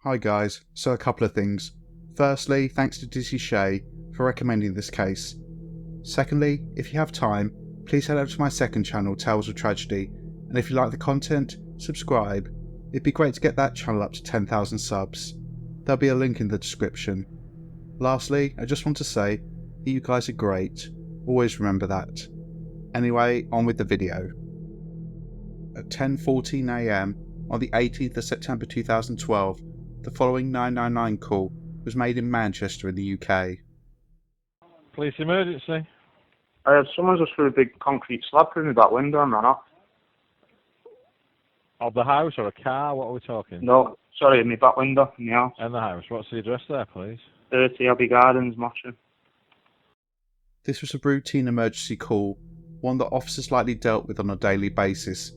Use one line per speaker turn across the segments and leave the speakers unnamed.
Hi guys, so a couple of things. Firstly, thanks to Dizzy Shay for recommending this case. Secondly, if you have time, please head over to my second channel, Tales of Tragedy, and if you like the content, subscribe. It'd be great to get that channel up to 10,000 subs. There'll be a link in the description. Lastly, I just want to say that you guys are great. Always remember that. Anyway, on with the video. At 10:14 AM on the 18th of September 2012, the following 999 call was made in Manchester in the UK.
Police emergency.
Someone just threw a big concrete slab through my back window and ran off.
Of the house or a car? What are we talking?
No, sorry, in my back window in the house.
In the house. What's the address there, please?
30 Abbey Gardens, Mottram.
This was a routine emergency call, one that officers likely dealt with on a daily basis.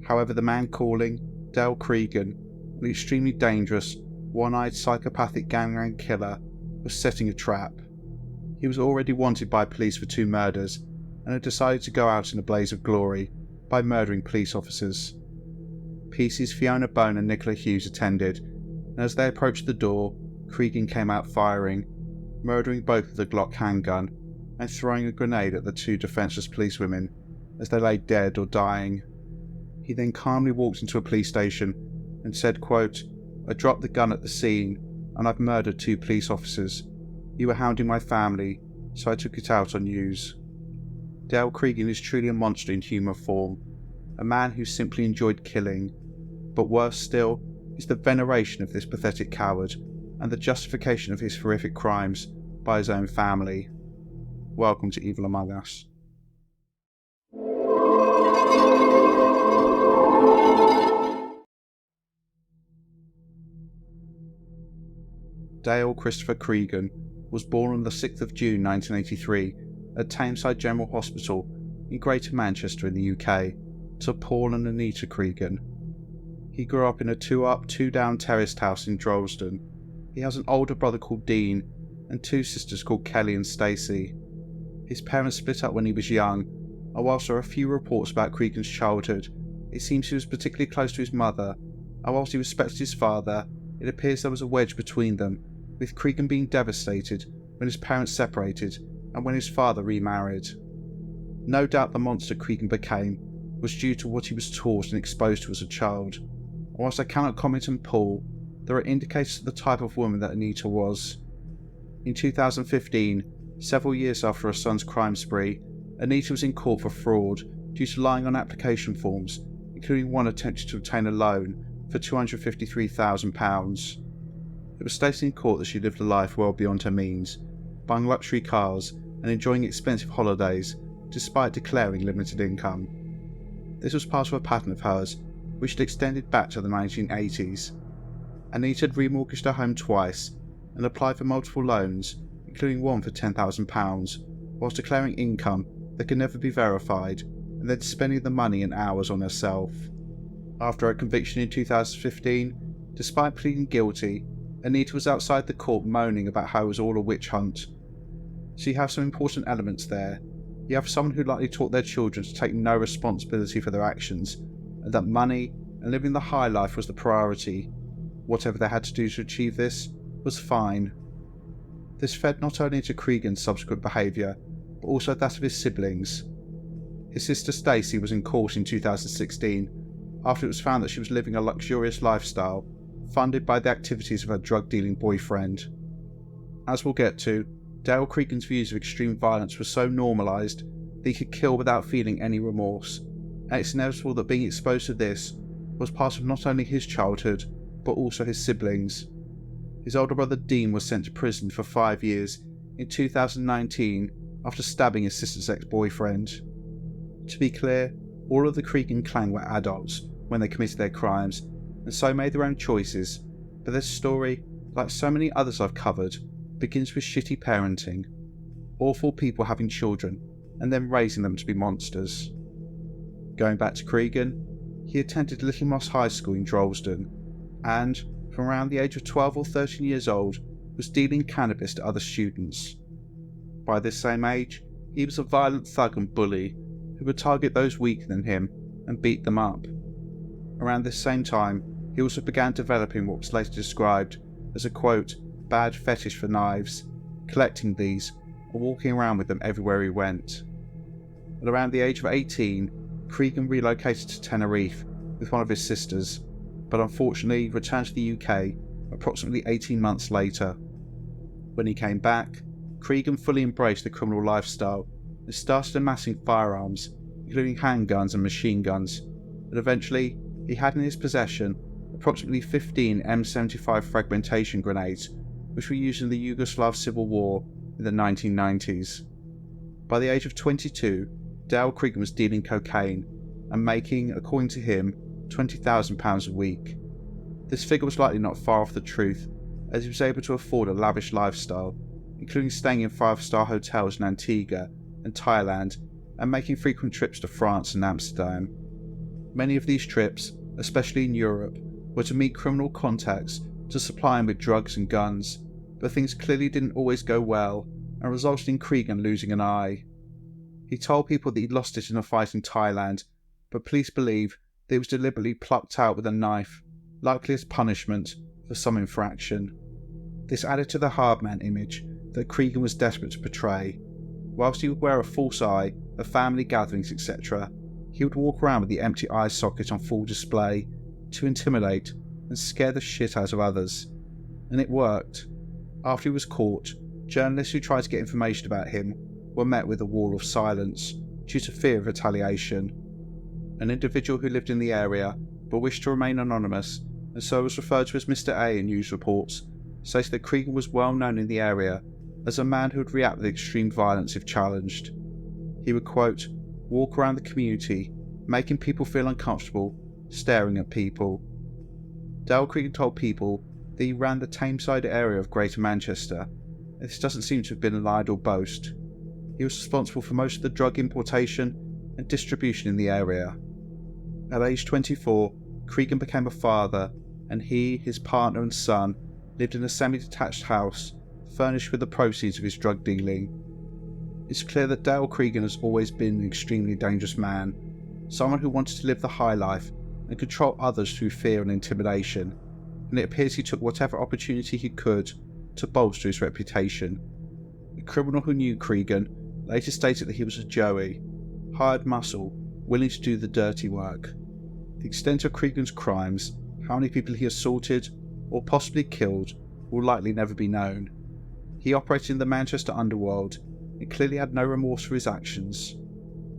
However, the man calling, Dale Cregan, an extremely dangerous, one-eyed psychopathic gangland killer, was setting a trap. He was already wanted by police for 2 murders and had decided to go out in a blaze of glory by murdering police officers. PC's Fiona and Nicola Hughes attended, and as they approached the door, Cregan came out firing, murdering both with a Glock handgun and throwing a grenade at the 2 defenceless policewomen as they lay dead or dying. He then calmly walked into a police station and said, quote, "I dropped the gun at the scene and I've murdered 2 police officers. You were hounding my family, so I took it out on yous." Dale Cregan is truly a monster in human form, a man who simply enjoyed killing, but worse still is the veneration of this pathetic coward and the justification of his horrific crimes by his own family. Welcome to Evil Among Us. Dale Christopher Cregan was born on the 6th of June 1983 at Tameside General Hospital in Greater Manchester in the UK to Paul and Anita Cregan. He grew up in a 2-up, 2-down terraced house in Droylsden. He has an older brother called Dean and 2 sisters called Kelly and Stacey. His parents split up when he was young, and whilst there are a few reports about Cregan's childhood, it seems he was particularly close to his mother, and whilst he respected his father, it appears there was a wedge between them, with Cregan being devastated when his parents separated and when his father remarried. No doubt the monster Cregan became was due to what he was taught and exposed to as a child, and whilst I cannot comment on Paul, there are indicators of the type of woman that Anita was. In 2015, several years after her son's crime spree, Anita was in court for fraud due to lying on application forms, including one attempting to obtain a loan for £253,000. It was stated in court that she lived a life well beyond her means, buying luxury cars and enjoying expensive holidays despite declaring limited income. This was part of a pattern of hers which had extended back to the 1980s. Anita had remortgaged her home twice and applied for multiple loans, including one for £10,000, whilst declaring income that could never be verified and then spending the money and hours on herself. After her conviction in 2015, despite pleading guilty, Anita was outside the court moaning about how it was all a witch hunt. So you have some important elements there. You have someone who likely taught their children to take no responsibility for their actions, and that money and living the high life was the priority. Whatever they had to do to achieve this was fine. This fed not only into Cregan's subsequent behaviour, but also that of his siblings. His sister Stacey was in court in 2016 after it was found that she was living a luxurious lifestyle funded by the activities of her drug-dealing boyfriend. As we'll get to, Dale Cregan's views of extreme violence were so normalised that he could kill without feeling any remorse, and it's inevitable that being exposed to this was part of not only his childhood, but also his siblings. His older brother Dean was sent to prison for 5 years in 2019 after stabbing his sister's ex-boyfriend. To be clear, all of the Cregan clan were adults when they committed their crimes, and so made their own choices, but this story, like so many others I've covered, begins with shitty parenting, awful people having children and then raising them to be monsters. Going back to Cregan, he attended Little Moss High School in Droylsden, and, from around the age of 12 or 13 years old, was dealing cannabis to other students. By this same age, he was a violent thug and bully who would target those weaker than him and beat them up. Around this same time, he also began developing what was later described as a quote, bad fetish for knives, collecting these and walking around with them everywhere he went. At around the age of 18, Cregan relocated to Tenerife with one of his sisters, but unfortunately returned to the UK approximately 18 months later. When he came back, Cregan fully embraced the criminal lifestyle and started amassing firearms, including handguns and machine guns, and eventually he had in his possession approximately 15 M75 fragmentation grenades, which were used in the Yugoslav Civil War in the 1990s. By the age of 22, Dale Cregan was dealing cocaine and making, according to him, £20,000 a week. This figure was likely not far off the truth, as he was able to afford a lavish lifestyle, including staying in 5-star hotels in Antigua and Thailand and making frequent trips to France and Amsterdam. Many of these trips, especially in Europe, were to meet criminal contacts to supply him with drugs and guns, but things clearly didn't always go well and resulted in Cregan losing an eye. He told people that he'd lost it in a fight in Thailand, but police believe that he was deliberately plucked out with a knife, likely as punishment for some infraction. This added to the hard man image that Cregan was desperate to portray. Whilst he would wear a false eye at family gatherings, etc., he would walk around with the empty eye socket on full display to intimidate and scare the shit out of others. And it worked. After he was caught, journalists who tried to get information about him were met with a wall of silence due to fear of retaliation. An individual who lived in the area but wished to remain anonymous, and so was referred to as Mr. A in news reports, stated that Cregan was well known in the area as a man who would react with extreme violence if challenged. He would, quote, walk around the community, making people feel uncomfortable, staring at people. Dale Cregan told people that he ran the Tameside area of Greater Manchester, and this doesn't seem to have been an idle boast. He was responsible for most of the drug importation and distribution in the area. At age 24, Cregan became a father, and he, his partner and son lived in a semi-detached house furnished with the proceeds of his drug dealing. It's clear that Dale Cregan has always been an extremely dangerous man, someone who wanted to live the high life and control others through fear and intimidation, and it appears he took whatever opportunity he could to bolster his reputation. The criminal who knew Cregan later stated that he was a Joey, hired muscle, willing to do the dirty work. The extent of Cregan's crimes, how many people he assaulted or possibly killed, will likely never be known. He operated in the Manchester underworld and clearly had no remorse for his actions.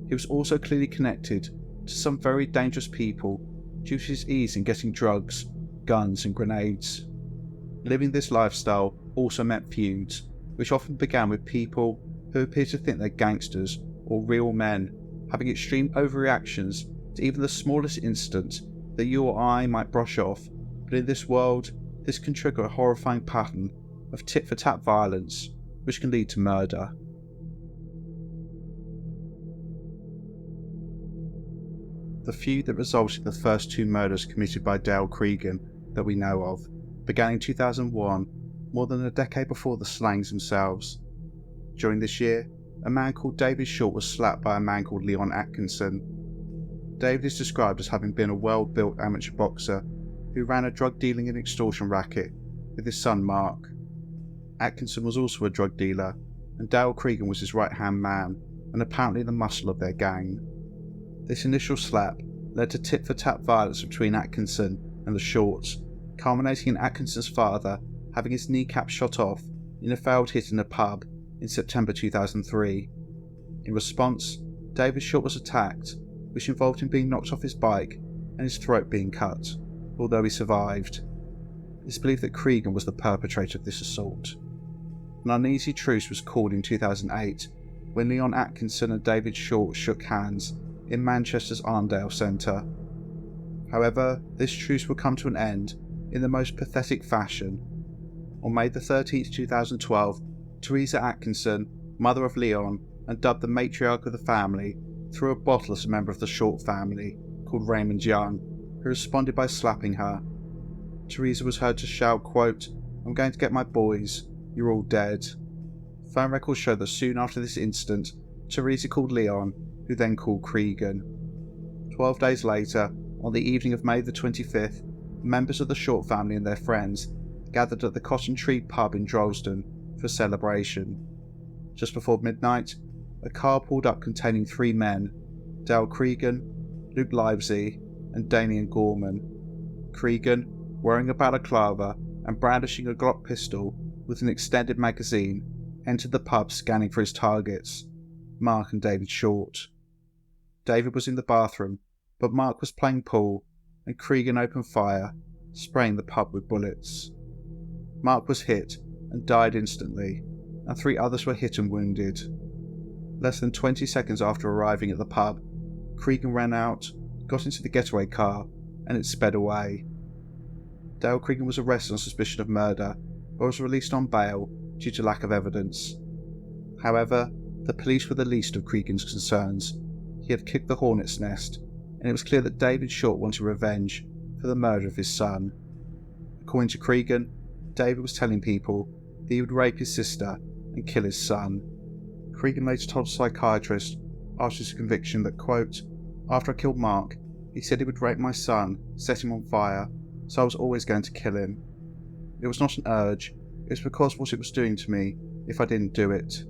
He was also clearly connected to some very dangerous people due to his ease in getting drugs, guns and grenades. Living this lifestyle also meant feuds, which often began with people who appeared to think they're gangsters or real men, having extreme overreactions to even the smallest incident that you or I might brush off, but in this world, this can trigger a horrifying pattern of tit-for-tat violence, which can lead to murder. The feud that resulted in the first 2 murders committed by Dale Cregan that we know of began in 2001, more than a decade before the slangs themselves. During this year, a man called David Short was slapped by a man called Leon Atkinson. David is described as having been a well-built amateur boxer who ran a drug dealing and extortion racket with his son Mark. Atkinson was also a drug dealer, and Dale Cregan was his right-hand man and apparently the muscle of their gang. This initial slap led to tit-for-tat violence between Atkinson and the Shorts, culminating in Atkinson's father having his kneecap shot off in a failed hit in a pub in September 2003. In response, David Short was attacked, which involved him being knocked off his bike and his throat being cut, although he survived. It's believed that Cregan was the perpetrator of this assault. An uneasy truce was called in 2008 when Leon Atkinson and David Short shook hands in Manchester's Arndale Centre. However, this truce would come to an end in the most pathetic fashion. On May 13, 2012, Teresa Atkinson, mother of Leon and dubbed the matriarch of the family, threw a bottle at a member of the Short family called Raymond Young, who responded by slapping her. Teresa was heard to shout, quote, "I'm going to get my boys, you're all dead." Phone records show that soon after this incident, Teresa called Leon, who then called Cregan. 12 days later, on the evening of May the 25th, members of the Short family and their friends gathered at the Cotton Tree pub in Droylsden for a celebration. Just before midnight, a car pulled up containing 3 men, Dale Cregan, Luke Livesey and Damien Gorman. Cregan, wearing a balaclava and brandishing a Glock pistol with an extended magazine, entered the pub scanning for his targets, Mark and David Short. David was in the bathroom, but Mark was playing pool and Cregan opened fire, spraying the pub with bullets. Mark was hit and died instantly, and 3 others were hit and wounded. Less than 20 seconds after arriving at the pub, Cregan ran out, got into the getaway car, and it sped away. Dale Cregan was arrested on suspicion of murder, but was released on bail due to lack of evidence. However, the police were the least of Cregan's concerns. He had kicked the hornet's nest, and it was clear that David Short wanted revenge for the murder of his son. According to Cregan, David was telling people that he would rape his sister and kill his son. Cregan later told a psychiatrist after his conviction that, quote, "After I killed Mark, he said he would rape my son, set him on fire, so I was always going to kill him. It was not an urge, it was because of what it was doing to me if I didn't do it.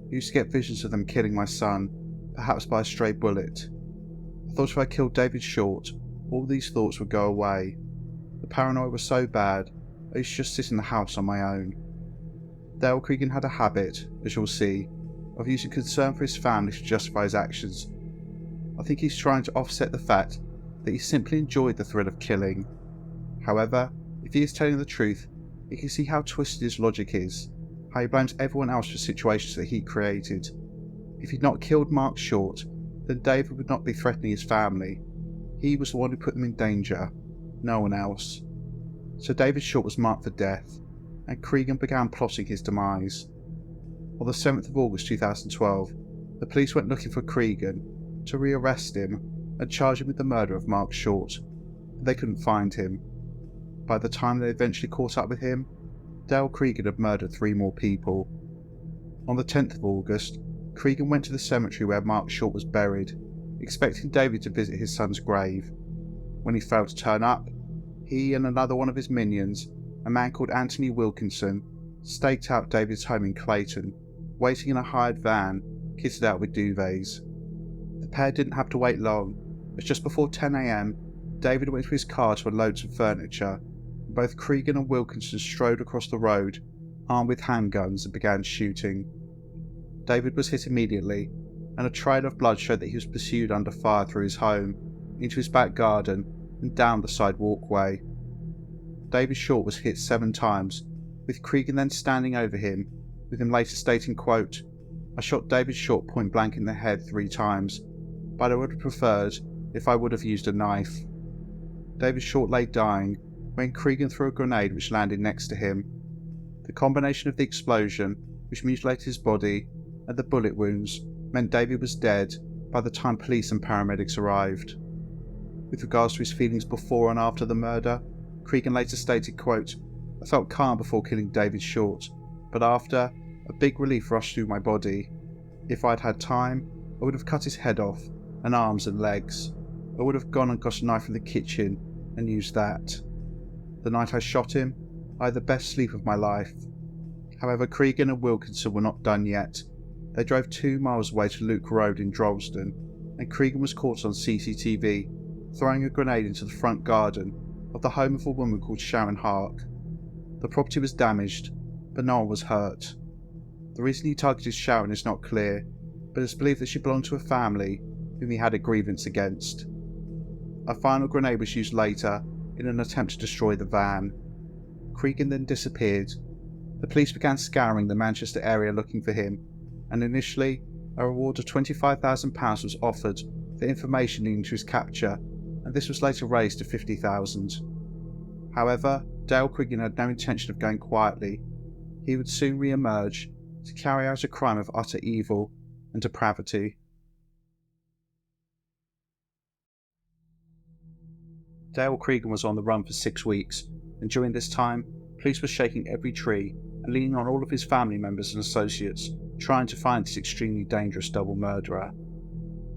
I used to get visions of them killing my son, perhaps by a stray bullet. I thought if I killed David Short, all these thoughts would go away. The paranoia was so bad, I used to just sit in the house on my own." Dale Cregan had a habit, as you'll see, of using concern for his family to justify his actions. I think he's trying to offset the fact that he simply enjoyed the thrill of killing. However, if he is telling the truth, you can see how twisted his logic is, how he blames everyone else for situations that he created. If he'd not killed Mark Short, then David would not be threatening his family. He was the one who put them in danger, no one else. So David Short was marked for death, and Cregan began plotting his demise. On the 7th of August 2012, the police went looking for Cregan to rearrest him and charge him with the murder of Mark Short, but they couldn't find him. By the time they eventually caught up with him, Dale Cregan had murdered 3 more people. On the 10th of August, Cregan went to the cemetery where Mark Short was buried, expecting David to visit his son's grave. When he failed to turn up, he and another one of his minions, a man called Anthony Wilkinson, staked out David's home in Clayton, waiting in a hired van, kitted out with duvets. The pair didn't have to wait long, as just before 10 AM, David went to his car to unload some furniture, and both Cregan and Wilkinson strode across the road, armed with handguns, and began shooting. David was hit immediately, and a trail of blood showed that he was pursued under fire through his home, into his back garden, and down the side walkway. David Short was hit 7 times, with Cregan then standing over him, with him later stating, quote, "I shot David Short point blank in the head 3 times, but I would have preferred if I would have used a knife." David Short lay dying when Cregan threw a grenade which landed next to him. The combination of the explosion, which mutilated his body, and the bullet wounds meant David was dead by the time police and paramedics arrived. With regards to his feelings before and after the murder, Cregan later stated, quote, "I felt calm before killing David Short, but after, a big relief rushed through my body. If I'd had time, I would have cut his head off, and arms and legs. I would have gone and got a knife from the kitchen and used that. The night I shot him, I had the best sleep of my life." However, Cregan and Wilkinson were not done yet. They drove 2 miles away to Luke Road in Droylsden, and Cregan was caught on CCTV throwing a grenade into the front garden of the home of a woman called Sharon Hark. The property was damaged, but no one was hurt. The reason he targeted Sharon is not clear, but it's believed that she belonged to a family whom he had a grievance against. A final grenade was used later in an attempt to destroy the van. Cregan then disappeared. The police began scouring the Manchester area looking for him, and initially a reward of £25,000 was offered for information leading to his capture, and this was later raised to £50,000. However, Dale Cregan had no intention of going quietly. He would soon re-emerge to carry out a crime of utter evil and depravity. Dale Cregan was on the run for 6 weeks, and during this time, police were shaking every tree and leaning on all of his family members and associates, trying to find this extremely dangerous double murderer.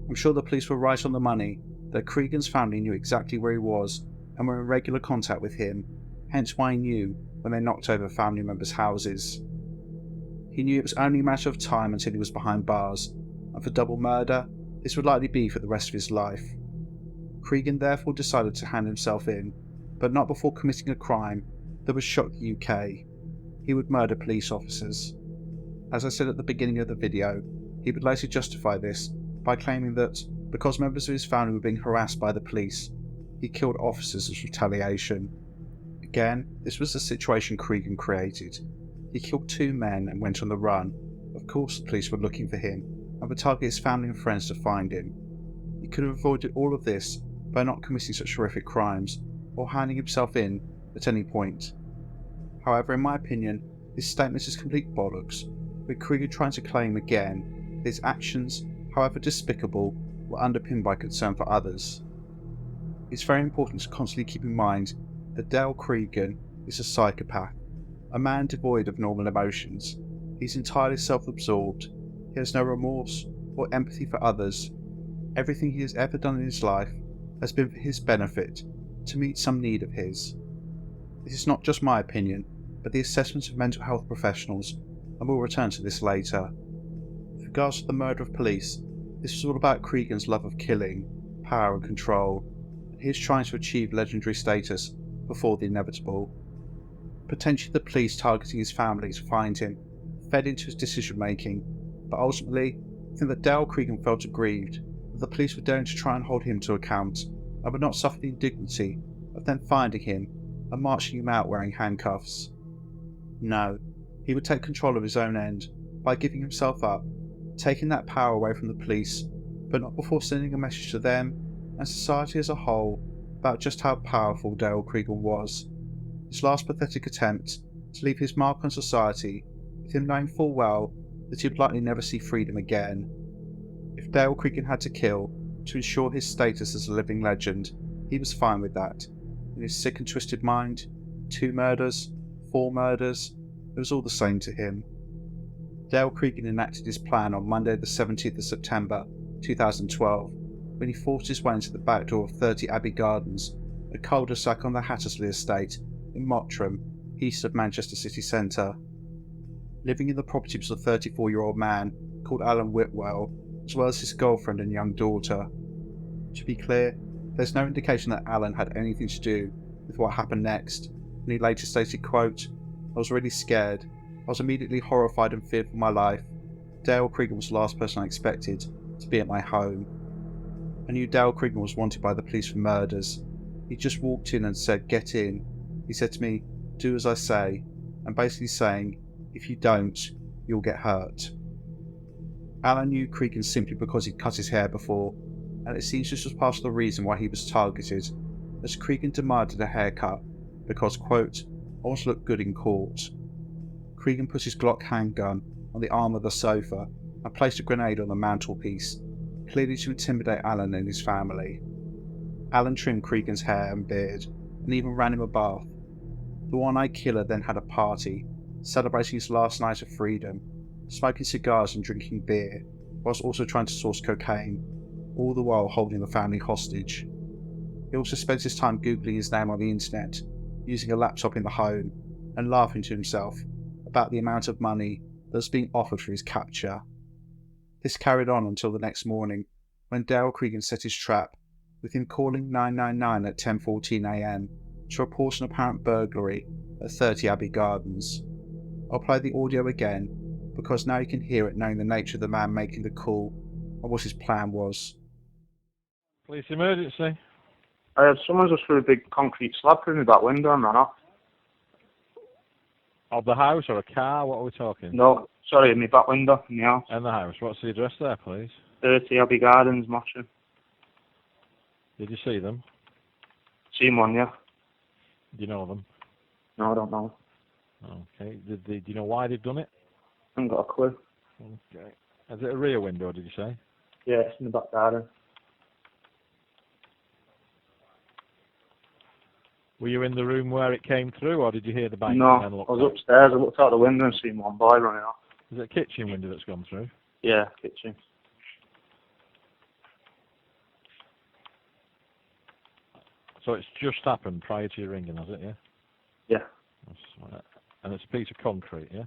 I'm sure the police were right on the money that Cregan's family knew exactly where he was, and were in regular contact with him, hence why he knew when they knocked over family members' houses. He knew it was only a matter of time until he was behind bars, and for double murder, this would likely be for the rest of his life. Cregan therefore decided to hand himself in, but not before committing a crime that would shock the UK. He would murder police officers. As I said at the beginning of the video, he would later justify this by claiming that because members of his family were being harassed by the police, he killed officers as retaliation. Again, this was the situation Cregan created. He killed 2 men and went on the run. Of course the police were looking for him and would target his family and friends to find him. He could have avoided all of this by not committing such horrific crimes or handing himself in at any point. However, in my opinion, this statement is complete bollocks, with Cregan trying to claim again that his actions, however despicable, were underpinned by concern for others. It's very important to constantly keep in mind that Dale Cregan is a psychopath, a man devoid of normal emotions. He's entirely self-absorbed, he has no remorse or empathy for others. Everything he has ever done in his life has been for his benefit, to meet some need of his. This is not just my opinion, but the assessment of mental health professionals, and we'll return to this later. With regards to the murder of police, this was all about Cregan's love of killing, power and control, and his trying to achieve legendary status before the inevitable. Potentially the police targeting his family to find him fed into his decision making, but ultimately I think that Dale Cregan felt aggrieved that the police were daring to try and hold him to account and would not suffer the indignity of then finding him and marching him out wearing handcuffs. No, he would take control of his own end by giving himself up, taking that power away from the police, but not before sending a message to them and society as a whole about just how powerful Dale Cregan was. His last pathetic attempt to leave his mark on society, with him knowing full well that he would likely never see freedom again. If Dale Cregan had to kill to ensure his status as a living legend, he was fine with that. In his sick and twisted mind, 2 murders, 4 murders, it was all the same to him. Dale Cregan enacted his plan on Monday the 17th of September 2012, when he forced his way into the back door of 30 Abbey Gardens, a cul-de-sac on the Hattersley estate in Mottram, east of Manchester city centre. Living in the property was a 34-year-old man called Alan Whitwell, as well as his girlfriend and young daughter. To be clear, there's no indication that Alan had anything to do with what happened next, and he later stated, quote, "I was really scared. I was immediately horrified and feared for my life. Dale Cregan was the last person I expected to be at my home." I knew Dale Cregan was wanted by the police for murders. He just walked in and said, "Get in." He said to me, "Do as I say," and basically saying, "If you don't, you'll get hurt." Alan knew Cregan simply because he'd cut his hair before, and it seems this was part of the reason why he was targeted, as Cregan demanded a haircut because, quote, "I want to look good in court." Cregan put his Glock handgun on the arm of the sofa and placed a grenade on the mantelpiece, clearly to intimidate Alan and his family. Alan trimmed Cregan's hair and beard and even ran him a bath. The one-eyed killer then had a party, celebrating his last night of freedom, smoking cigars and drinking beer, whilst also trying to source cocaine, all the while holding the family hostage. He also spent his time googling his name on the internet, using a laptop in the home, and laughing to himself about the amount of money that was being offered for his capture. This carried on until the next morning, when Dale Cregan set his trap, with him calling 999 at 10:14 AM to report an apparent burglary at 30 Abbey Gardens. I'll play the audio again, because now you can hear it, knowing the nature of the man making the call and what his plan was.
Police emergency.
I had someone just threw a big concrete slab through my back window and ran off.
Of the house or a car? What are we talking?
No, sorry, in my back window in the house.
In the house. What's the address there, please?
30 Abbey Gardens, Mottram.
Did you see them?
Seen one, yeah.
Do you know them?
No, I don't know.
Okay. Do you know why they've done it?
I haven't got a clue.
Okay. Is it a rear window, did you say?
Yeah, it's in the back garden.
Were you in the room where it came through, or did you hear the bang?
No,
And then look
I was upstairs. I looked out the window and seen one boy running off.
Is it a kitchen window that's gone through?
Yeah, kitchen.
So it's just happened prior to your ringing, has it? Yeah.
Yeah.
And it's a piece of concrete, yeah.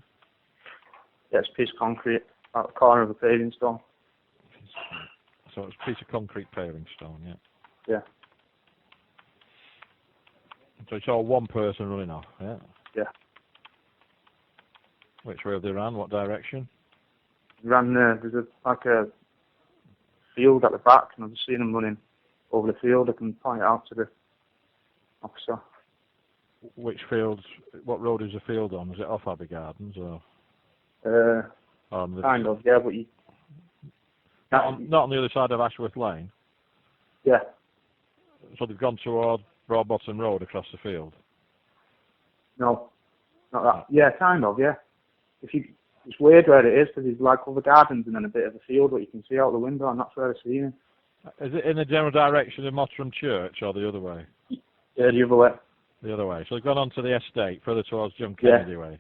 Yeah, it's a piece of concrete at the corner of a paving stone.
So it's a piece of concrete paving stone, yeah.
Yeah.
So it's all one person running off, yeah.
Yeah.
Which way have they ran? What direction?
Ran there. There's a field at the back, and I've just seen them running over the field. I can point it out to the officer.
Which fields? What road is the field on? Is it off Abbey Gardens or?
Kind of, yeah, but you.
Not on the other side of Ashworth Lane.
Yeah.
So they've gone toward Broadbottom Road across the field.
No, not that. Yeah, kind of, yeah. It's weird where it is because there's like other gardens and then a bit of a field what you can see out the window, and that's where I've seen him.
Is it in the general direction of Mottram Church or the other way?
Yeah, the other way.
The other way. So they've gone onto the estate, further towards John Kennedy way.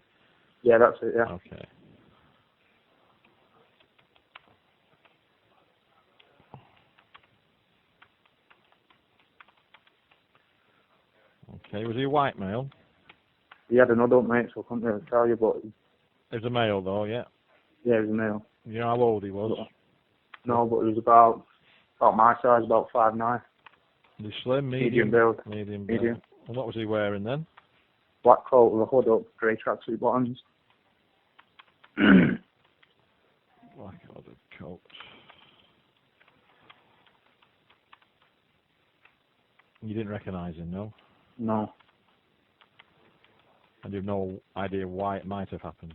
Yeah, that's it. Yeah.
Okay. Okay. Was he a white male?
He had an adult mate, so I couldn't really tell you, but
He was a male though, yeah.
yeah, he was a male.
You know how old he was?
No, but he was about my size, about 5'9".
Was he slim,
Medium build.
Medium build.
Medium.
And what was he wearing then?
Black coat with a hood up, grey tracksuit bottoms.
Black hooded coat. You didn't recognise him, no?
No.
And you've no idea why it might have happened?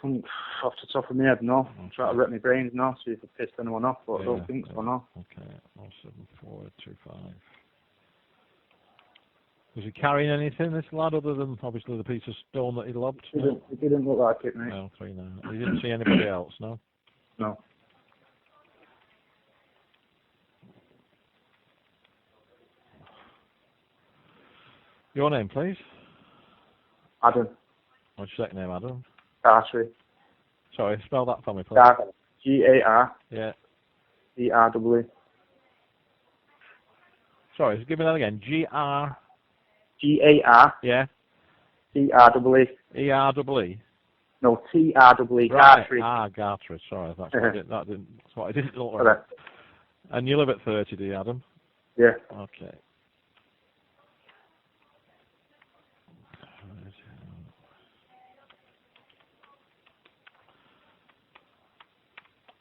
Off the top of my head, no. I'm trying to rip my brains now, see if I pissed anyone off, but I don't think so, no.
Okay, 07425. Was he carrying anything, this lad, other than obviously the piece of stone that he lobbed?
It didn't look like it, mate.
No, 39. You didn't see anybody else, no?
No.
Your name, please?
Adam.
What's your second name, Adam?
Gartry.
Sorry, spell that for me, please.
Gar.
Yeah.
G-R-E.
Sorry, give me that again. G-R...
G-A-R.
Yeah.
T-R-E.
E-R-E-E?
No, T-R-E.
Right.
Gartry.
Gartry. Sorry, that's what I didn't look like. And you live at 30, do you, Adam?
Yeah.
Okay.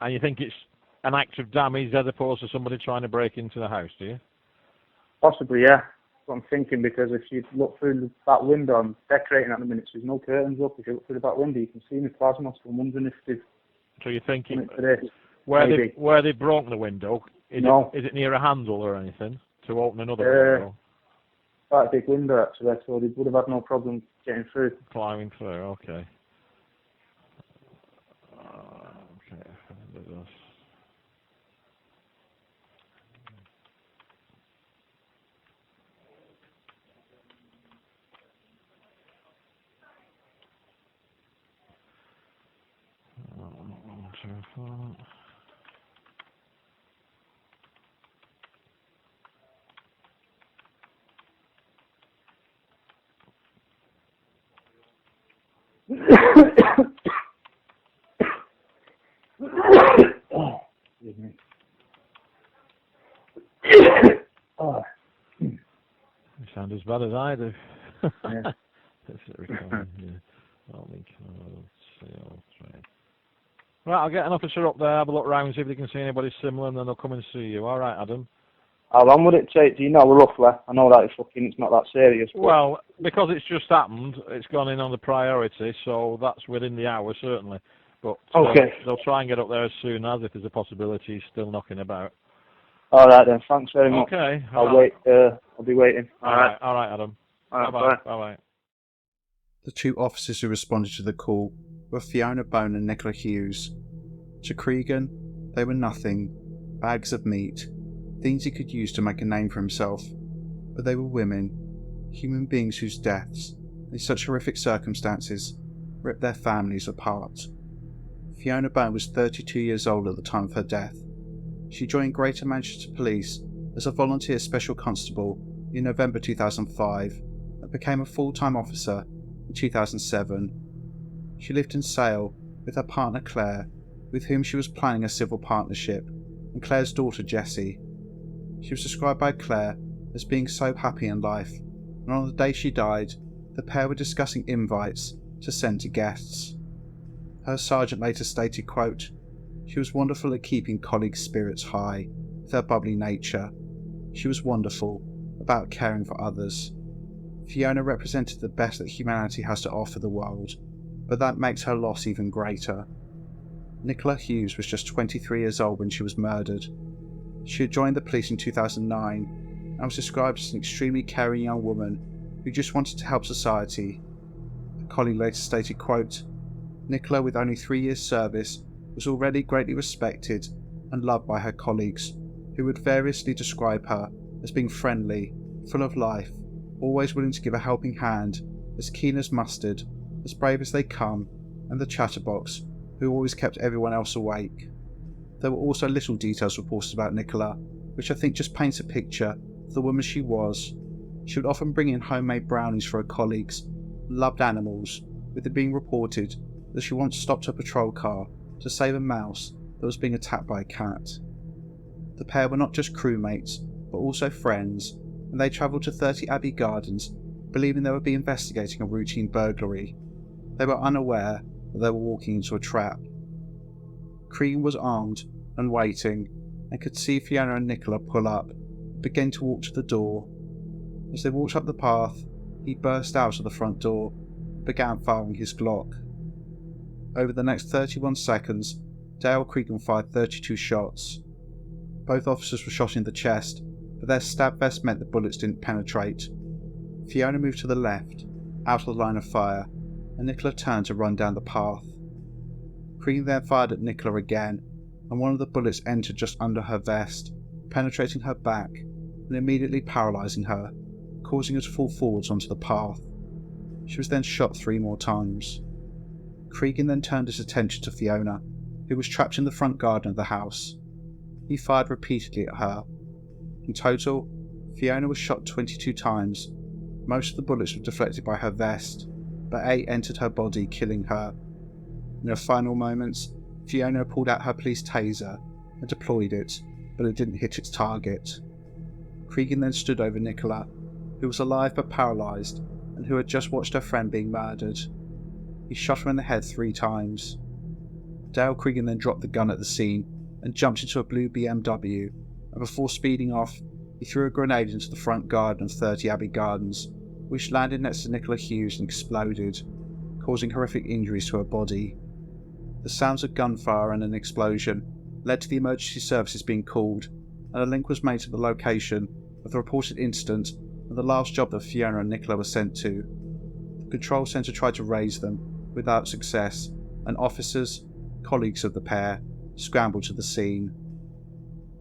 And you think it's an act of damage as opposed to somebody trying to break into the house, do you?
Possibly, yeah. That's what I'm thinking, because if you look through that window, I'm decorating at the minute, so there's no curtains up. If you look through that window, you can see the plasma, so I'm wondering if they've...
So you're thinking,
where
they've broken the window, is it near a handle or anything to open another window?
Quite a big window, actually, so they would have had no problem getting through.
Climbing through, okay.
Oh, excuse me. Oh.
You sound as bad as I do.
Yeah.
Right, I'll get an officer up there, have a look round, see if they can see anybody similar, and then they'll come and see you. All right, Adam?
How long would it take? Do you know roughly? I know that it's not that serious. But...
Well, because it's just happened, it's gone in on the priority, so that's within the hour, certainly. But they'll try and get up there as soon as, if there's a possibility he's still knocking about.
All right then, thanks very much.
Okay.
I'll wait. I'll be waiting.
All right, Adam. Bye bye.
The two officers who responded to the call were Fiona Bone and Nicola Hughes. To Cregan, they were nothing, bags of meat, things he could use to make a name for himself. But they were women, human beings whose deaths, in such horrific circumstances, ripped their families apart. Fiona Bone was 32 years old at the time of her death. She joined Greater Manchester Police as a volunteer special constable in November 2005 and became a full-time officer in 2007. She lived in Sale with her partner Claire, with whom she was planning a civil partnership, and Claire's daughter Jessie. She was described by Claire as being so happy in life, and on the day she died, the pair were discussing invites to send to guests. Her sergeant later stated, quote, "She was wonderful at keeping colleagues' spirits high with her bubbly nature. She was wonderful about caring for others. Fiona represented the best that humanity has to offer the world, but that makes her loss even greater." Nicola Hughes was just 23 years old when she was murdered. She had joined the police in 2009 and was described as an extremely caring young woman who just wanted to help society. A colleague later stated, quote, "Nicola, with only 3 years' service, was already greatly respected and loved by her colleagues, who would variously describe her as being friendly, full of life, always willing to give a helping hand, as keen as mustard, as brave as they come, and the chatterbox, who always kept everyone else awake." There were also little details reported about Nicola, which I think just paints a picture of the woman she was. She would often bring in homemade brownies for her colleagues, loved animals, with it being reported that she once stopped her patrol car to save a mouse that was being attacked by a cat. The pair were not just crewmates, but also friends, and they travelled to 30 Abbey Gardens, believing they would be investigating a routine burglary. They were unaware that they were walking into a trap. Cregan was armed and waiting, and could see Fiona and Nicola pull up, and begin to walk to the door. As they walked up the path, he burst out of the front door and began firing his Glock. Over the next 31 seconds, Dale Cregan fired 32 shots. Both officers were shot in the chest, but their stab vest meant the bullets didn't penetrate. Fiona moved to the left, out of the line of fire, and Nicola turned to run down the path. Cregan then fired at Nicola again, and one of the bullets entered just under her vest, penetrating her back and immediately paralysing her, causing her to fall forwards onto the path. She was then shot 3 more times. Cregan then turned his attention to Fiona, who was trapped in the front garden of the house. He fired repeatedly at her. In total, Fiona was shot 22 times. Most of the bullets were deflected by her vest, but 8 entered her body, killing her. In her final moments, Fiona pulled out her police taser and deployed it, but it didn't hit its target. Cregan then stood over Nicola, who was alive but paralysed, and who had just watched her friend being murdered. He shot her in the head 3 times. Dale Cregan then dropped the gun at the scene and jumped into a blue BMW, and before speeding off, he threw a grenade into the front garden of 30 Abbey Gardens, which landed next to Nicola Hughes and exploded, causing horrific injuries to her body. The sounds of gunfire and an explosion led to the emergency services being called, and a link was made to the location of the reported incident and the last job that Fiona and Nicola were sent to. The control centre tried to raise them, without success, and officers, colleagues of the pair, scrambled to the scene.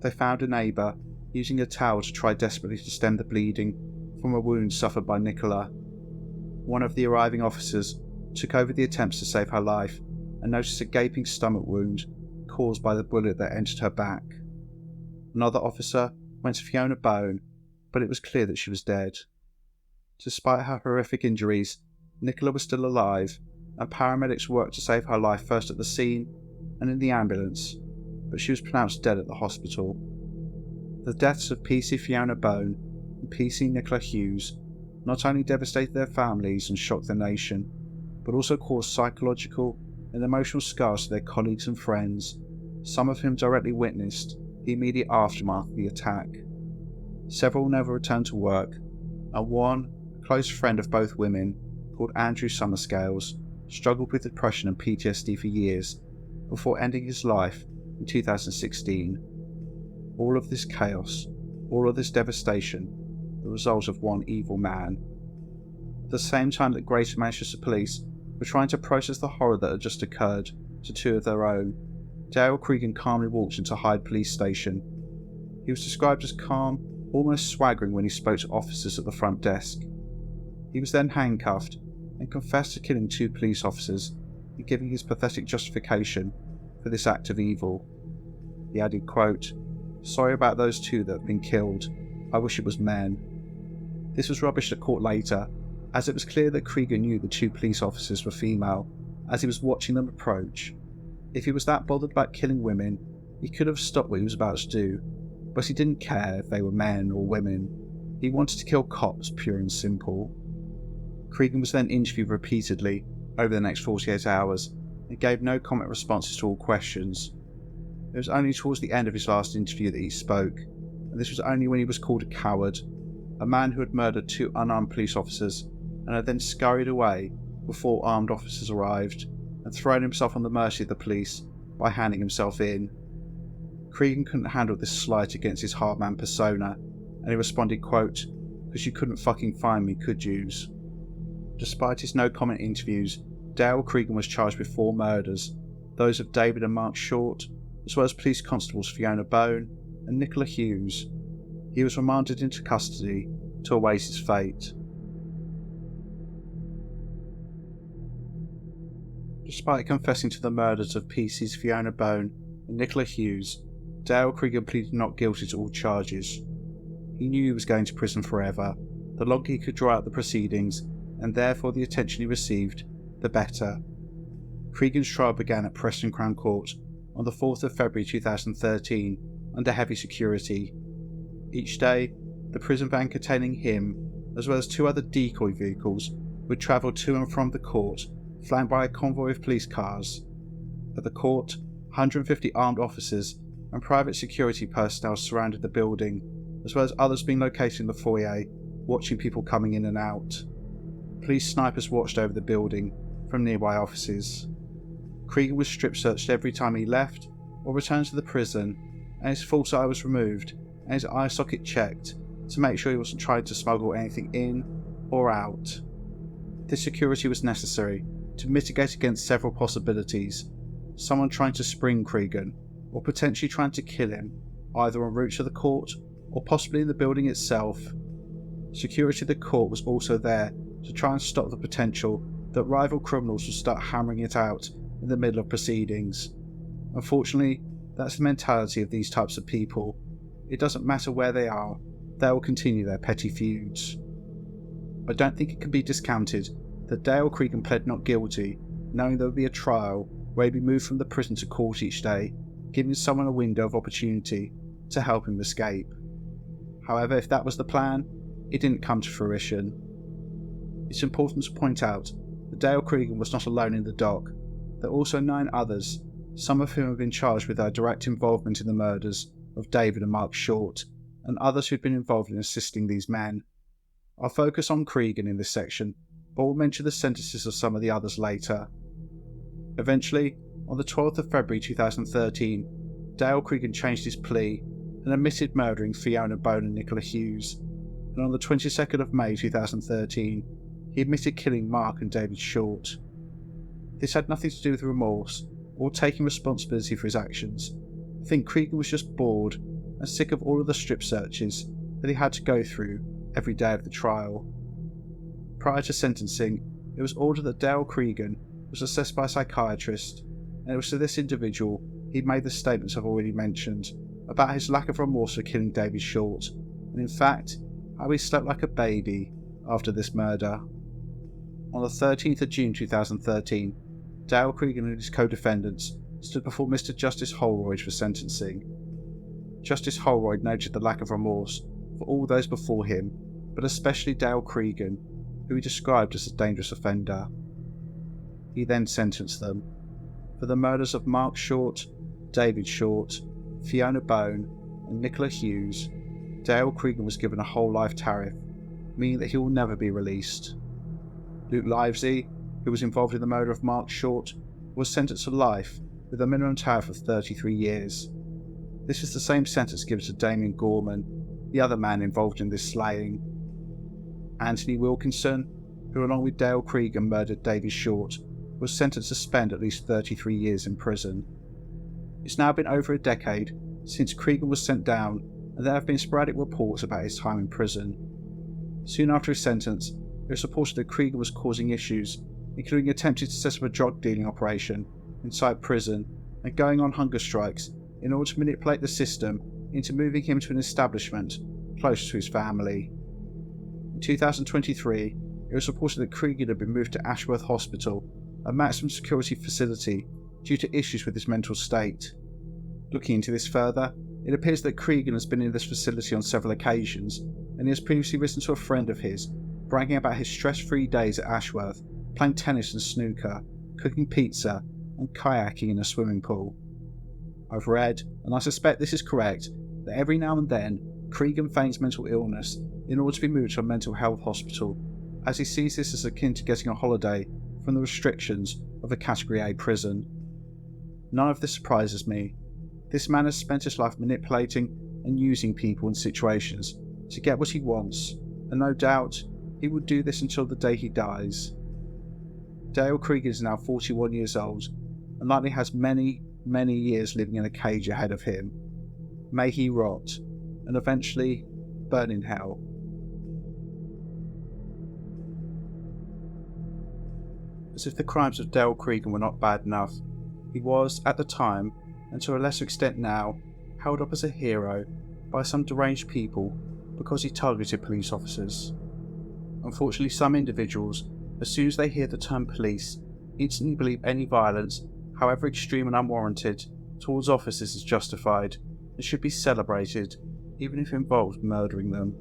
They found a neighbour, using a towel to try desperately to stem the bleeding from a wound suffered by Nicola. One of the arriving officers took over the attempts to save her life and noticed a gaping stomach wound caused by the bullet that entered her back. Another officer went to Fiona Bone, but it was clear that she was dead. Despite her horrific injuries, Nicola was still alive, and paramedics worked to save her life first at the scene and in the ambulance, but she was pronounced dead at the hospital. The deaths of PC Fiona Bone and PC Nicola Hughes not only devastated their families and shocked the nation, but also caused psychological and emotional scars to their colleagues and friends, some of whom directly witnessed the immediate aftermath of the attack. Several never returned to work, and one, a close friend of both women, called Andrew Summerscales, struggled with depression and PTSD for years before ending his life in 2016. All of this chaos, all of this devastation, the result of one evil man. At the same time that Greater Manchester Police were trying to process the horror that had just occurred to 2 of their own, Dale Cregan calmly walked into Hyde Police Station. He was described as calm, almost swaggering when he spoke to officers at the front desk. He was then handcuffed and confessed to killing 2 police officers and giving his pathetic justification for this act of evil. He added, quote, "Sorry about those 2 that have been killed. I wish it was men." This was rubbished at court later, as it was clear that Cregan knew the 2 police officers were female, as he was watching them approach. If he was that bothered about killing women, he could have stopped what he was about to do, but he didn't care if they were men or women. He wanted to kill cops, pure and simple. Cregan was then interviewed repeatedly over the next 48 hours and gave no comment responses to all questions. It was only towards the end of his last interview that he spoke, and this was only when he was called a coward, a man who had murdered 2 unarmed police officers and had then scurried away before armed officers arrived and thrown himself on the mercy of the police by handing himself in. Cregan couldn't handle this slight against his hard man persona, and he responded, quote, "Because you couldn't fucking find me, could yous?" Despite his no-comment interviews, Dale Cregan was charged with 4 murders, those of David and Mark Short, as well as police constables Fiona Bone and Nicola Hughes. He was remanded into custody to await his fate. Despite confessing to the murders of PC's Fiona Bone and Nicola Hughes, Dale Cregan pleaded not guilty to all charges. He knew he was going to prison forever. The longer he could draw out the proceedings, and therefore the attention he received, the better. Cregan's trial began at Preston Crown Court on the 4th of February 2013 under heavy security. Each day, the prison van containing him, as well as 2 other decoy vehicles, would travel to and from the court, flanked by a convoy of police cars. At the court, 150 armed officers and private security personnel surrounded the building, as well as others being located in the foyer, watching people coming in and out. Police snipers watched over the building from nearby offices. Cregan was strip searched every time he left or returned to the prison, and his false eye was removed and his eye socket checked to make sure he wasn't trying to smuggle anything in or out. This security was necessary to mitigate against several possibilities: someone trying to spring Cregan, or potentially trying to kill him, either en route to the court or possibly in the building itself. Security of the court was also there to try and stop the potential that rival criminals would start hammering it out in the middle of proceedings. Unfortunately, that's the mentality of these types of people. It doesn't matter where they are, they will continue their petty feuds. I don't think it can be discounted that Dale Cregan pled not guilty, knowing there would be a trial where he'd be moved from the prison to court each day, giving someone a window of opportunity to help him escape. However, if that was the plan, it didn't come to fruition. It's important to point out that Dale Cregan was not alone in the dock. There are also 9 others, some of whom have been charged with their direct involvement in the murders of David and Mark Short, and others who've been involved in assisting these men. I'll focus on Cregan in this section, but will mention the sentences of some of the others later. Eventually, on the 12th of February 2013, Dale Cregan changed his plea and admitted murdering Fiona Bone and Nicola Hughes, and on the 22nd of May 2013, he admitted killing Mark and David Short. This had nothing to do with remorse or taking responsibility for his actions. I think Cregan was just bored and sick of all of the strip searches that he had to go through every day of the trial. Prior to sentencing, it was ordered that Dale Cregan was assessed by a psychiatrist, and it was to this individual he made the statements I've already mentioned about his lack of remorse for killing David Short, and in fact, how he slept like a baby after this murder. On the 13th of June 2013, Dale Cregan and his co-defendants stood before Mr. Justice Holroyd for sentencing. Justice Holroyd noted the lack of remorse for all those before him, but especially Dale Cregan, who he described as a dangerous offender. He then sentenced them. For the murders of Mark Short, David Short, Fiona Bone and Nicola Hughes, Dale Cregan was given a whole life tariff, meaning that he will never be released. Luke Livesey, who was involved in the murder of Mark Short, was sentenced to life with a minimum tariff of 33 years. This is the same sentence given to Damien Gorman, the other man involved in this slaying. Anthony Wilkinson, who along with Dale Cregan murdered David Short, was sentenced to spend at least 33 years in prison. It's now been over a decade since Cregan was sent down, and there have been sporadic reports about his time in prison. Soon after his sentence, it was reported that Cregan was causing issues, including attempting to set up a drug dealing operation inside prison and going on hunger strikes in order to manipulate the system into moving him to an establishment closer to his family. In 2023, it was reported that Cregan had been moved to Ashworth Hospital, a maximum security facility, due to issues with his mental state. Looking into this further, it appears that Cregan has been in this facility on several occasions, and he has previously written to a friend of his, bragging about his stress-free days at Ashworth, playing tennis and snooker, cooking pizza, and kayaking in a swimming pool. I've read, and I suspect this is correct, that every now and then, Cregan feigns mental illness in order to be moved to a mental health hospital, as he sees this as akin to getting a holiday from the restrictions of a Category A prison. None of this surprises me. This man has spent his life manipulating and using people and situations to get what he wants, and no doubt he will do this until the day he dies. Dale Cregan is now 41 years old and likely has many, many years living in a cage ahead of him. May he rot, and eventually burn in hell. As if the crimes of Dale Cregan were not bad enough, he was, at the time, and to a lesser extent now, held up as a hero by some deranged people because he targeted police officers. Unfortunately, some individuals, as soon as they hear the term police, instantly believe any violence, however extreme and unwarranted, towards officers is justified and should be celebrated, even if it involves murdering them.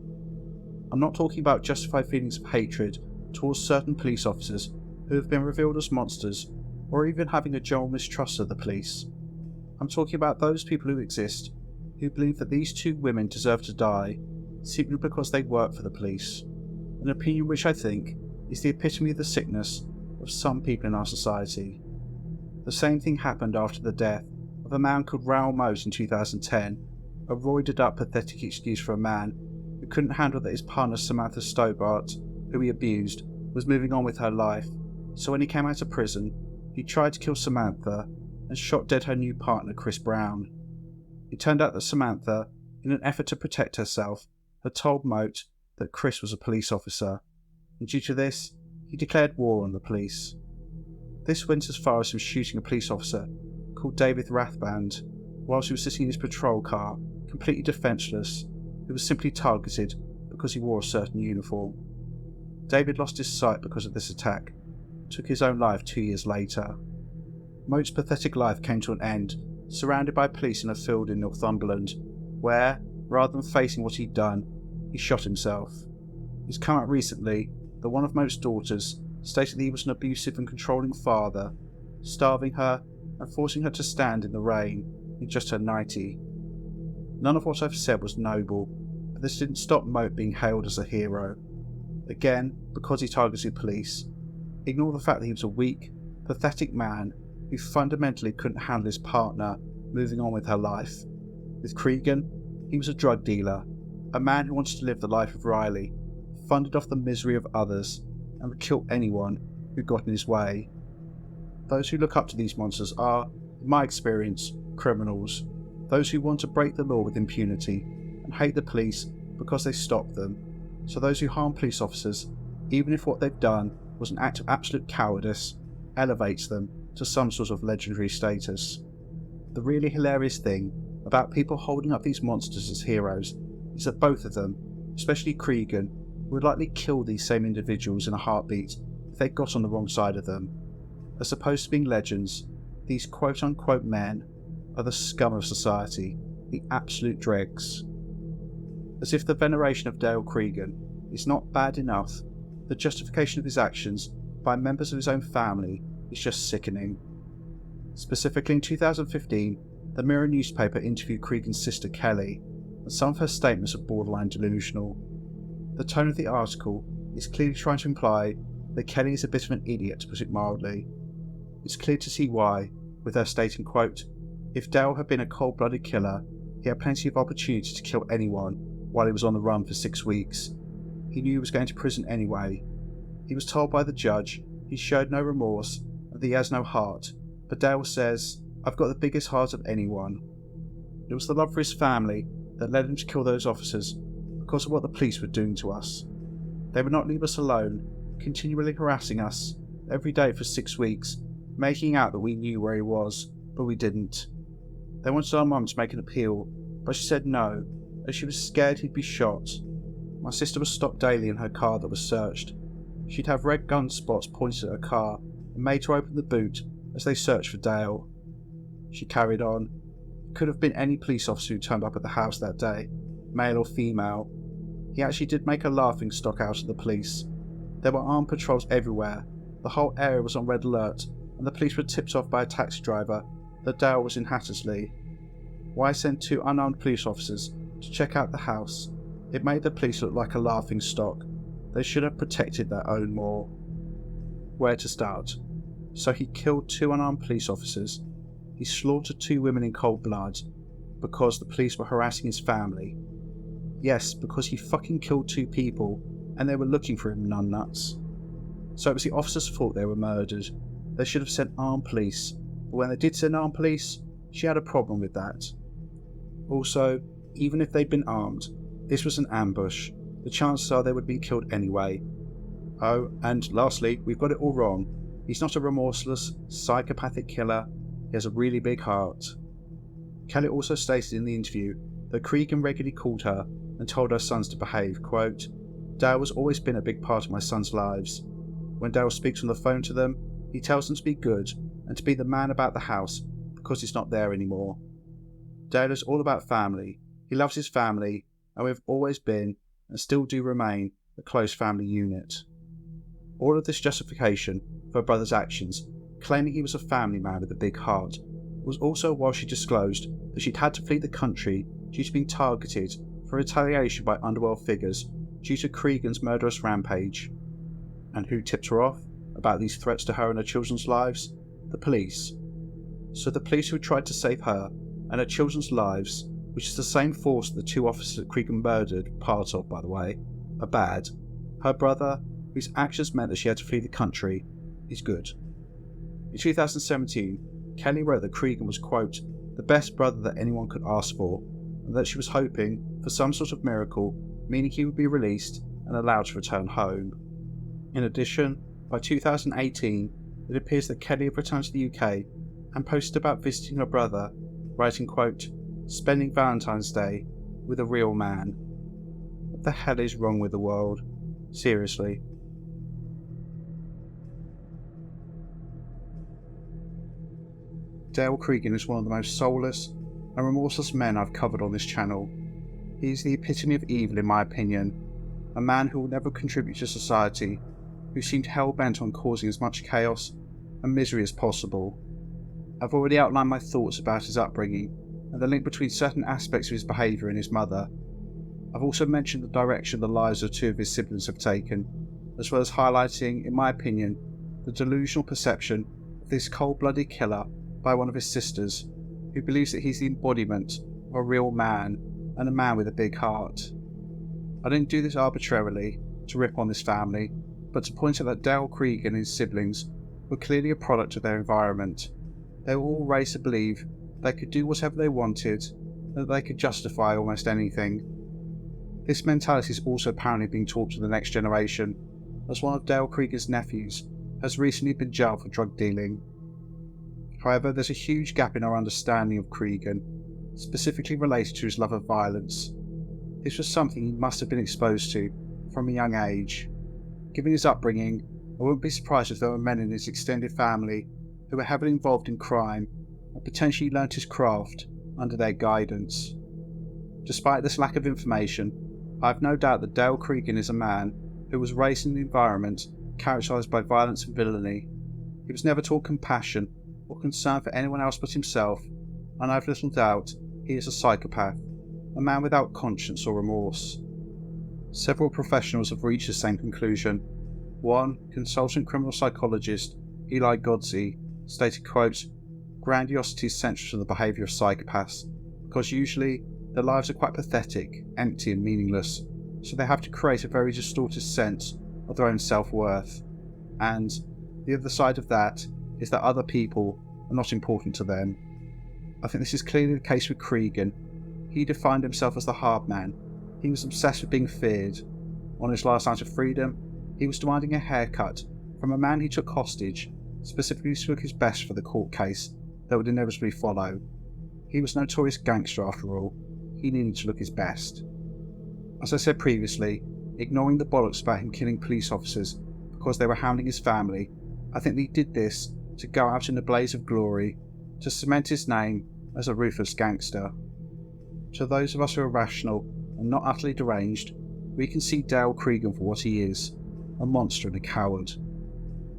I'm not talking about justified feelings of hatred towards certain police officers who have been revealed as monsters, or even having a general mistrust of the police. I'm talking about those people who exist, who believe that these two women deserve to die, simply because they work for the police. An opinion which I think is the epitome of the sickness of some people in our society. The same thing happened after the death of a man called Raoul Mose in 2010, a roided up pathetic excuse for a man who couldn't handle that his partner Samantha Stobart, who he abused, was moving on with her life, so when he came out of prison, he tried to kill Samantha and shot dead her new partner Chris Brown. It turned out that Samantha, in an effort to protect herself, had told Moat that Chris was a police officer, and due to this, he declared war on the police. This went as far as him shooting a police officer called David Rathband whilst he was sitting in his patrol car, completely defenceless, who was simply targeted because he wore a certain uniform. David lost his sight because of this attack, and took his own life 2 years later. Moat's pathetic life came to an end, surrounded by police in a field in Northumberland, where, rather than facing what he'd done, he shot himself. It's come out recently that one of Moat's daughters stated that he was an abusive and controlling father, starving her and forcing her to stand in the rain in just her nightie. None of what I've said was noble, but this didn't stop Moat being hailed as a hero. Again, because he targeted police. Ignore the fact that he was a weak, pathetic man who fundamentally couldn't handle his partner moving on with her life. With Cregan, he was a drug dealer, a man who wanted to live the life of Riley, funded off the misery of others, and would kill anyone who got in his way. Those who look up to these monsters are, in my experience, criminals, those who want to break the law with impunity and hate the police because they stop them. So those who harm police officers, even if what they've done was an act of absolute cowardice, elevates them to some sort of legendary status. The really hilarious thing about people holding up these monsters as heroes is that both of them, especially Cregan, would likely kill these same individuals in a heartbeat if they got on the wrong side of them. As opposed to being legends, these quote-unquote men are the scum of society, the absolute dregs. As if the veneration of Dale Cregan is not bad enough, the justification of his actions by members of his own family is just sickening. Specifically in 2015, the Mirror newspaper interviewed Cregan's sister Kelly, and some of her statements are borderline delusional. The tone of the article is clearly trying to imply that Kelly is a bit of an idiot, to put it mildly. It's clear to see why, with her stating, quote, "If Dale had been a cold-blooded killer, he had plenty of opportunity to kill anyone while he was on the run for 6 weeks. He knew he was going to prison anyway. He was told by the judge he showed no remorse and that he has no heart, but Dale says, 'I've got the biggest heart of anyone.' It was the love for his family that led him to kill those officers because of what the police were doing to us. They would not leave us alone, continually harassing us every day for 6 weeks, making out that we knew where he was, but we didn't. They wanted our mum to make an appeal, but she said no, as she was scared he'd be shot. My sister was stopped daily in her car that was searched. She'd have red gun spots pointed at her car and made her open the boot as they searched for Dale. She carried on. It could have been any police officer who turned up at the house that day, male or female. He actually did make a laughing stock out of the police. There were armed patrols everywhere. The whole area was on red alert, and the police were tipped off by a taxi driver that Dale was in Hattersley. Why send 2 unarmed police officers to check out the house? It made the police look like a laughing stock. They should have protected their own more. Where to start? So he killed 2 unarmed police officers. He slaughtered 2 women in cold blood because the police were harassing his family. Yes, because he fucking killed 2 people and they were looking for him, numbnuts. So it was the officer's fault they were murdered. They should have sent armed police, but when they did send armed police, she had a problem with that. Also, even if they'd been armed, this was an ambush. The chances are they would be killed anyway. Oh, and lastly, we've got it all wrong. He's not a remorseless, psychopathic killer. He has a really big heart. Kelly also stated in the interview that Cregan regularly called her and told her sons to behave, quote, "Dale has always been a big part of my sons' lives. When Dale speaks on the phone to them, he tells them to be good and to be the man about the house because he's not there anymore. Dale is all about family. He loves his family, and we've always been, and still do remain, a close family unit." All of this justification for her brother's actions, claiming he was a family man with a big heart, was also while she disclosed that she'd had to flee the country due to being targeted for retaliation by underworld figures due to Cregan's murderous rampage. And who tipped her off about these threats to her and her children's lives? The police. So the police who tried to save her and her children's lives, which is the same force the 2 officers that Cregan murdered, part of by the way, are bad. Her brother, whose actions meant that she had to flee the country, is good. In 2017, Kelly wrote that Cregan was, quote, "the best brother that anyone could ask for," and that she was hoping for some sort of miracle, meaning he would be released and allowed to return home. In addition, by 2018, it appears that Kelly had returned to the UK and posted about visiting her brother, writing, quote, "spending Valentine's Day with a real man." What the hell is wrong with the world? Seriously. Dale Cregan is one of the most soulless and remorseless men I've covered on this channel. He is the epitome of evil in my opinion, a man who will never contribute to society, who seemed hell-bent on causing as much chaos and misery as possible. I've already outlined my thoughts about his upbringing and the link between certain aspects of his behaviour and his mother. I've also mentioned the direction the lives of 2 of his siblings have taken, as well as highlighting, in my opinion, the delusional perception of this cold-blooded killer by one of his sisters, who believes that he's the embodiment of a real man and a man with a big heart. I didn't do this arbitrarily to rip on this family, but to point out that Dale Cregan and his siblings were clearly a product of their environment. They were all raised to believe they could do whatever they wanted, and that they could justify almost anything. This mentality is also apparently being taught to the next generation, as one of Dale Cregan's nephews has recently been jailed for drug dealing. However, there's a huge gap in our understanding of Cregan, specifically related to his love of violence. This was something he must have been exposed to from a young age. Given his upbringing, I wouldn't be surprised if there were men in his extended family who were heavily involved in crime and potentially learnt his craft under their guidance. Despite this lack of information, I have no doubt that Dale Cregan is a man who was raised in an environment characterised by violence and villainy. He was never taught compassion or concern for anyone else but himself, and I have little doubt he is a psychopath, a man without conscience or remorse. Several professionals have reached the same conclusion. One, consultant criminal psychologist Eli Godsey, stated, quote, "Grandiosity is central to the behaviour of psychopaths, because usually their lives are quite pathetic, empty and meaningless, so they have to create a very distorted sense of their own self-worth. And the other side of that is that other people are not important to them." I think this is clearly the case with Cregan. He defined himself as the hard man. He was obsessed with being feared. On his last night of freedom, he was demanding a haircut from a man he took hostage, specifically to look his best for the court case that would inevitably follow. He was a notorious gangster after all. He needed to look his best. As I said previously, ignoring the bollocks about him killing police officers because they were hounding his family. I think that he did this to go out in a blaze of glory, to cement his name as a ruthless gangster. To those of us who are rational and not utterly deranged, we can see Dale Cregan for what he is, a monster and a coward.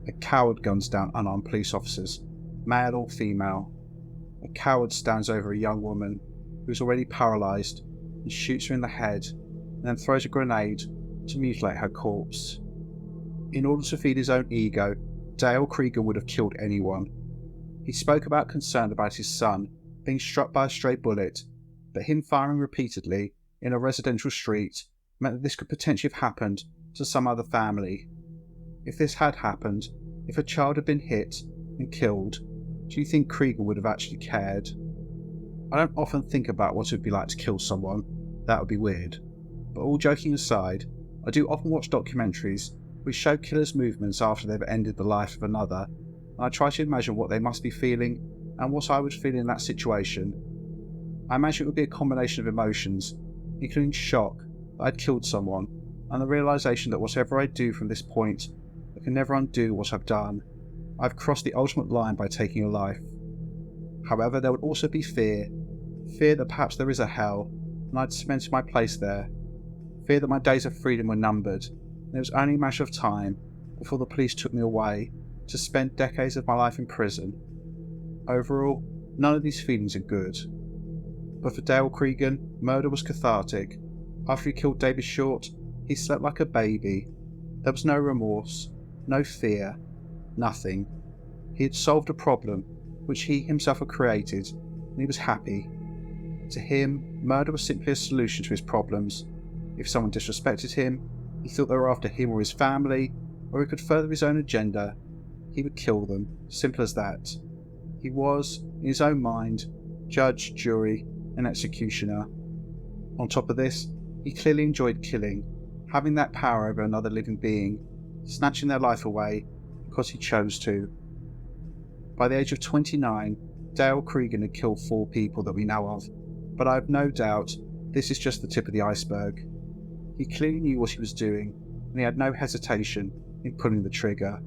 A coward guns down unarmed police officers, male or female. A coward stands over a young woman who is already paralysed and shoots her in the head and then throws a grenade to mutilate her corpse. In order to feed his own ego, Dale Cregan would have killed anyone. He spoke about concern about his son being struck by a stray bullet, but him firing repeatedly in a residential street meant that this could potentially have happened to some other family. If this had happened, if a child had been hit and killed, do you think Cregan would have actually cared? I don't often think about what it would be like to kill someone. That would be weird. But all joking aside, I do often watch documentaries which show killers' movements after they've ended the life of another, and I try to imagine what they must be feeling and what I would feel in that situation. I imagine it would be a combination of emotions, including shock that I'd killed someone, and the realisation that whatever I do from this point, I can never undo what I've done. I've crossed the ultimate line by taking a life. However, there would also be fear that perhaps there is a hell, and I'd cemented my place there. Fear that my days of freedom were numbered, and it was only a matter of time before the police took me away to spend decades of my life in prison. Overall, none of these feelings are good. But for Dale Cregan, murder was cathartic. After he killed David Short, he slept like a baby. There was no remorse, no fear, nothing. He had solved a problem which he himself had created, and he was happy. To him, murder was simply a solution to his problems. If someone disrespected him, he thought they were after him or his family, or he could further his own agenda, he would kill them. Simple as that. He was, in his own mind, judge, jury, and executioner. On top of this, he clearly enjoyed killing, having that power over another living being, snatching their life away because he chose to. By the age of 29, Dale Cregan had killed 4 people that we know of, but I have no doubt this is just the tip of the iceberg. He clearly knew what he was doing, and he had no hesitation in pulling the trigger.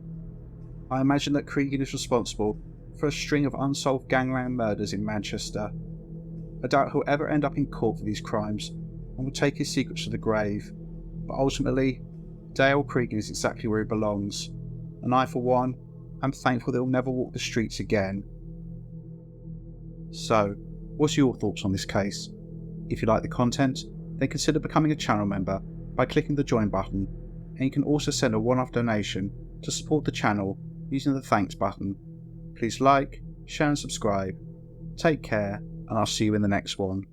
I imagine that Cregan is responsible for a string of unsolved gangland murders in Manchester. I doubt he'll ever end up in court for these crimes and will take his secrets to the grave, but ultimately, Dale Cregan is exactly where he belongs, and I, for one, am thankful that he'll never walk the streets again. So, what's your thoughts on this case? If you like the content, then consider becoming a channel member by clicking the join button, and you can also send a one-off donation to support the channel using the thanks button. Please like, share and subscribe. Take care, and I'll see you in the next one.